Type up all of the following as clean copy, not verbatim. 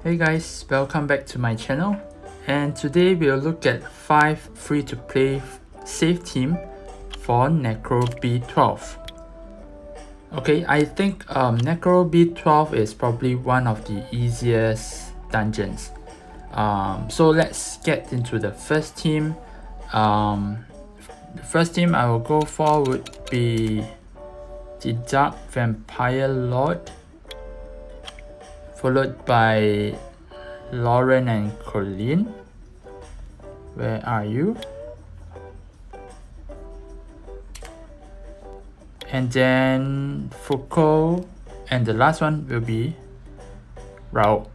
Hey guys, welcome back to my channel, and today we'll look at 5 free-to-play safe team for Necro B12. Okay, I think Necro B12 is probably one of the easiest dungeons. So let's get into the first team. The first team I will go for would be the Dark Vampire Lord, followed by Lauren and Colleen. Where are you? And then Foucault, and the last one will be Raoul.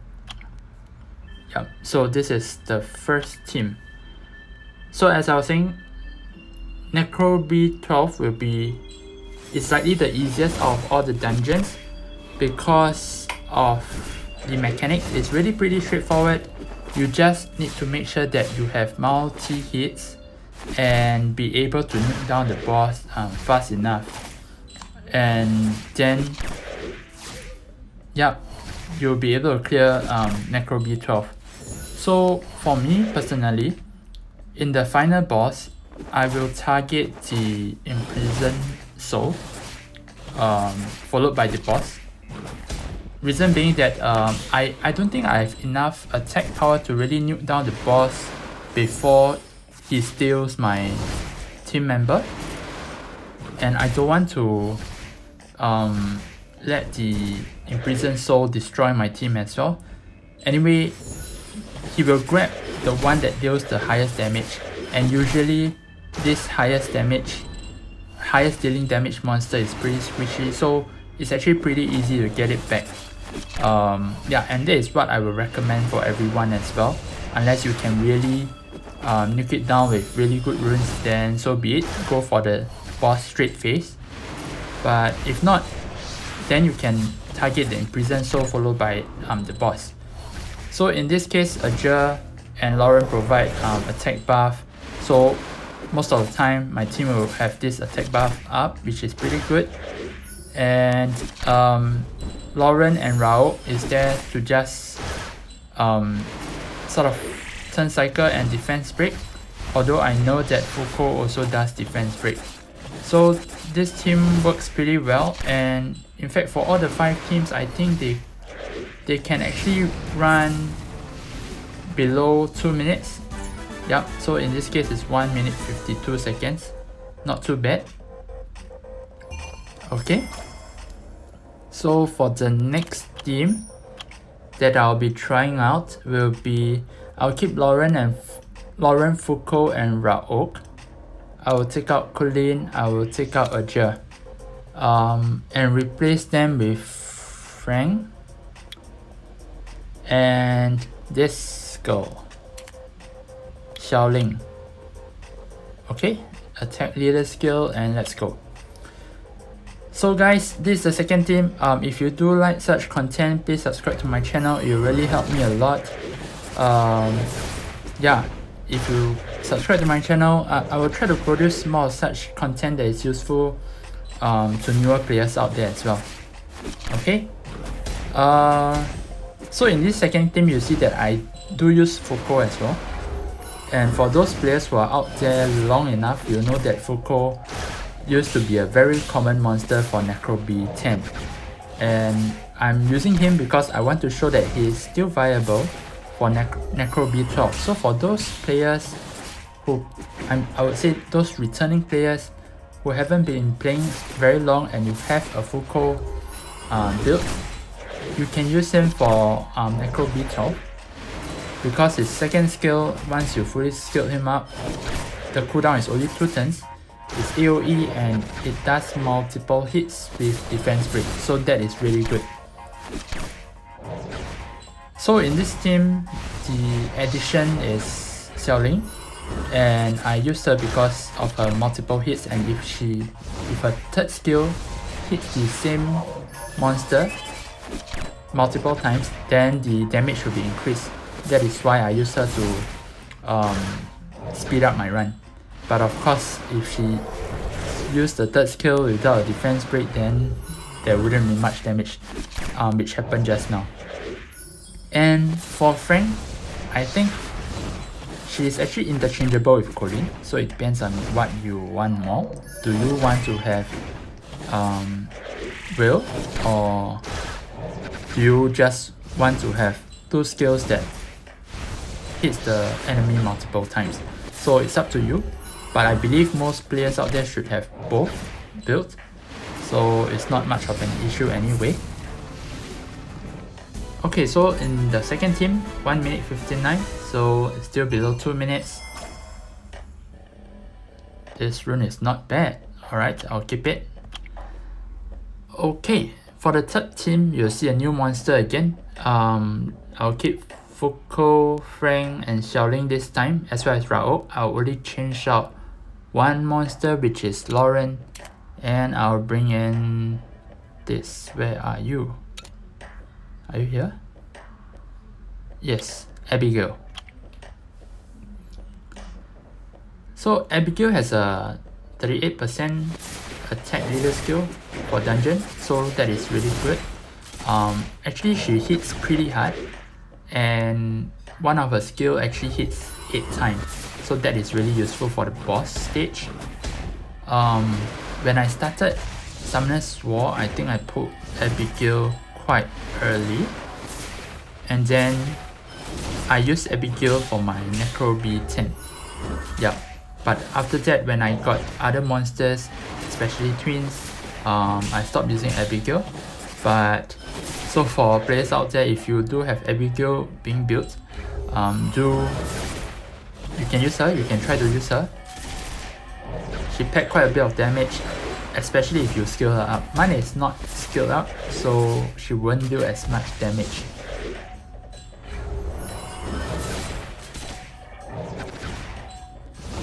Yep, so this is the first team. So as I was saying, Necro B12 will be slightly the easiest of all the dungeons because of the mechanics. Is really pretty straightforward. You just need to make sure that you have multi hits and be able to nuke down the boss fast enough, and then you'll be able to clear Necro B12. So for me personally, in the final boss, I will target the imprisoned soul, followed by the boss. Reason being that I don't think I have enough attack power to really nuke down the boss before he steals my team member, and I don't want to let the imprisoned soul destroy my team as well. Anyway, he will grab the one that deals the highest damage, and usually this highest dealing damage monster is pretty squishy, so it's actually pretty easy to get it back. And that is what I would recommend for everyone as well. Unless you can really nuke it down with really good runes, then so be it, go for the boss straight face. But if not, then you can target the imprisoned soul followed by the boss. So in this case, Abigail and Lauren provide attack buff, so most of the time my team will have this attack buff up, which is pretty good. And Lauren and Raoul is there to just sort of turn cycle and defense break, although I know that Foucault also does defense break. So this team works pretty well, and in fact for all the 5 teams, I think they can actually run below 2 minutes. Yep, so in this case it's 1 minute 52 seconds, not too bad. Okay, so for the next team that I'll be trying out will be, I'll keep Lauren, Foucault and Raoul. I will take out Colleen, I will take out Abigail, and replace them with Frank and this girl, Xiaoling. Okay, attack leader skill, and let's go. So guys, this is the second team. If you do like such content, please subscribe to my channel. It will really help me a lot. If you subscribe to my channel, I will try to produce more of such content that is useful to newer players out there as well. Okay. So in this second team, you see that I do use Foucault as well. And for those players who are out there long enough, you know that Foucault used to be a very common monster for Necro B10, and I'm using him because I want to show that he is still viable for Necro B12. So for those players who, I would say those returning players who haven't been playing very long and you have a Foucault build, you can use him for Necro B12 because his second skill, once you fully skilled him up, the cooldown is only 2 turns. It's AoE and it does multiple hits with defense break, so that is really good. So in this team, the addition is Xiaoling, and I used her because of her multiple hits, and if her third skill hits the same monster multiple times, then the damage will be increased. That is why I use her to speed up my run. But of course, if she used the third skill without a defense break, then there wouldn't be much damage, which happened just now. And for Frank, I think she's actually interchangeable with Colleen, so it depends on what you want more. Do you want to have Will, or do you just want to have two skills that hits the enemy multiple times? So it's up to you, but I believe most players out there should have both built, so it's not much of an issue anyway. Okay, so in the second team, 1 minute 59, so it's still below 2 minutes. This rune is not bad. Alright, I'll keep it. Okay, for the third team, you'll see a new monster again. I'll keep Foucault, Frank, and Xiaoling this time, as well as Raoul. I'll only change out one monster, which is Lauren, and I'll bring in this. Where are you? Are you here? Yes, Abigail. So Abigail has a 38% attack leader skill for dungeon, so that is really good. Actually she hits pretty hard, and one of her skill actually hits 8 times, so that is really useful for the boss stage. When I started Summoner's War, I think I put Abigail quite early, and then I used Abigail for my Necro B12. Yeah, but after that, when I got other monsters, especially twins, I stopped using Abigail. But so for players out there, if you do have Abigail being built, you can use her. You can try to use her. She packed quite a bit of damage, especially if you skill her up. Mine is not skilled up, so she won't do as much damage.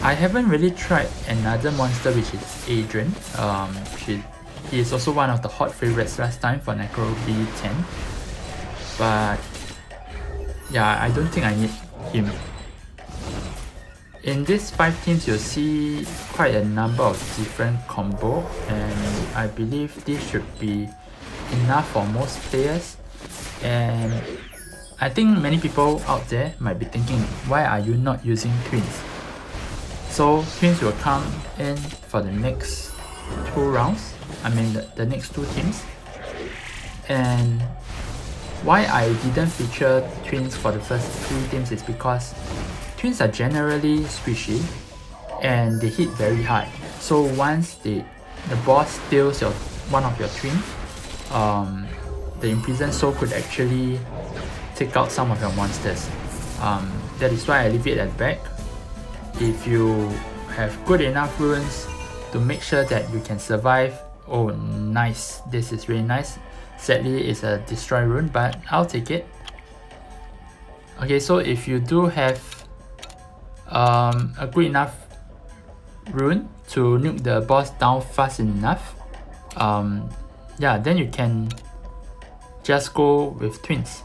I haven't really tried another monster, which is Adrian. He is also one of the hot favorites last time for Necro B10. But yeah, I don't think I need him. In these 5 teams, you'll see quite a number of different combo, and I believe this should be enough for most players. And I think many people out there might be thinking, why are you not using twins? So twins will come in for the next 2 rounds, I mean the next 2 teams. And why I didn't feature twins for the first 3 teams is because twins are generally squishy and they hit very hard. So once the boss steals one of your twins, the imprisoned soul could actually take out some of your monsters. That is why I leave it at back. If you have good enough runes to make sure that you can survive, oh nice, this is really nice. Sadly it's a destroy rune, but I'll take it. Okay, so if you do have a good enough rune to nuke the boss down fast enough, yeah, then you can just go with twins.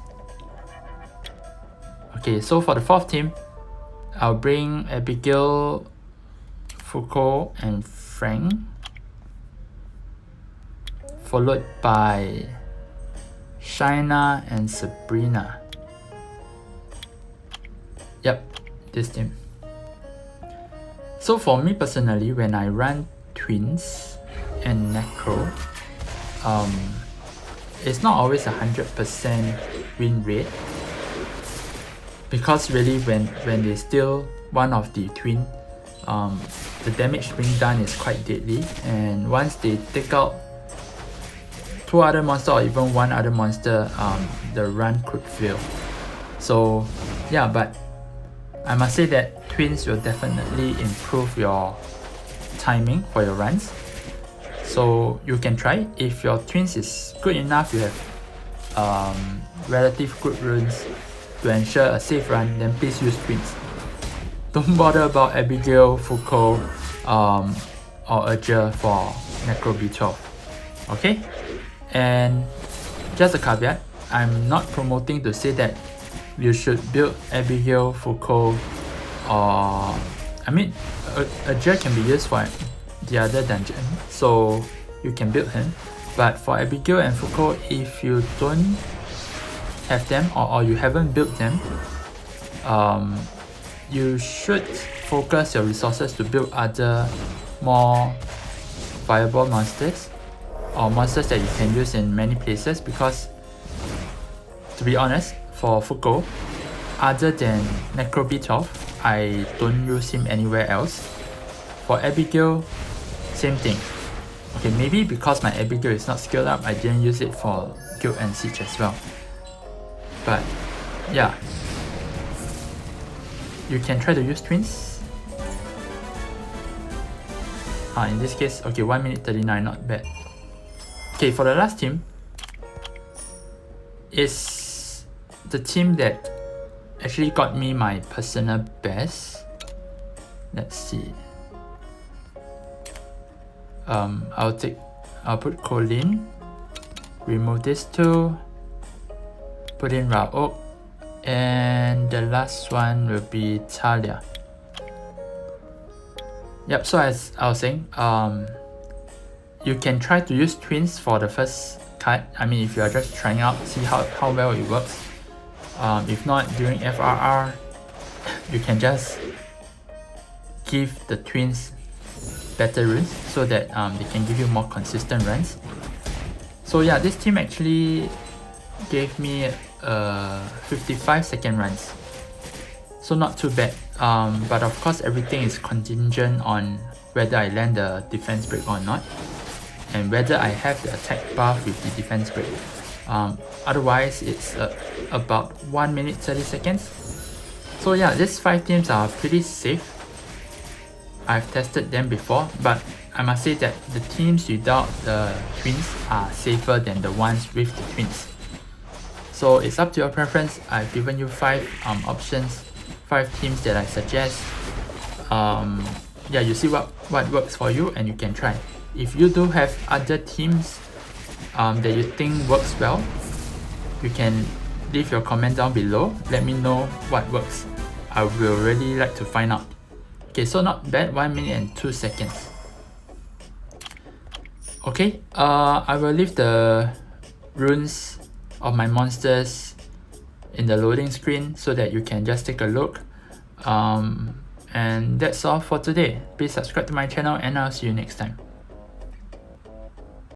Okay, so for the 4th team, I'll bring Abigail, Foucault, and Frank, followed by Shaina and Sabrina. Yep, this team. So for me personally, when I run twins and Necro, it's not always 100% win rate, because really when they steal one of the twin, the damage being done is quite deadly, and once they take out 2 other monsters or even 1 other monster, the run could fail. So yeah, but I must say that twins will definitely improve your timing for your runs, so you can try. If your twins is good enough, you have relative good runes to ensure a safe run, then please use twins. Don't bother about Abigail, Foucault, or Urger for Necro B12. Okay? And just a caveat, I'm not promoting to say that you should build Abigail, Foucault, or I mean Urger can be used for the other dungeon, so you can build him. But for Abigail and Foucault, if you don't have them or you haven't built them, you should focus your resources to build other more viable monsters or monsters that you can use in many places, because to be honest, for Fuko, other than Necro B12, I don't use him anywhere else. For Abigail, same thing. Okay, maybe because my Abigail is not skilled up, I didn't use it for Guild and Siege as well. But yeah, you can try to use twins. In this case, okay, 1 minute 39, not bad. Okay, for the last team, is the team that actually got me my personal best. Let's see. I'll put Colin, remove this two, put in Raok, and the last one will be Talia. Yep, so as I was saying, you can try to use twins for the first card. I mean, if you are just trying out, see how well it works. If not, during FRR, you can just give the twins better runs so that they can give you more consistent runs. So yeah, this team actually gave me 55-second runs, so not too bad. But of course, everything is contingent on whether I land the defense break or not, and whether I have the attack buff with the defense break. Otherwise, it's about 1 minute 30 seconds. So yeah, these 5 teams are pretty safe. I've tested them before, but I must say that the teams without the twins are safer than the ones with the twins. So it's up to your preference. I've given you 5 options, 5 teams that I suggest. Yeah, you see what works for you and you can try. If you do have other teams that you think works well, you can leave your comment down below. Let me know what works. I will really like to find out. Okay, so not bad, 1 minute and 2 seconds. Okay, I will leave the runes of my monsters in the loading screen so that you can just take a look. And that's all for today. Please subscribe to my channel and I'll see you next time.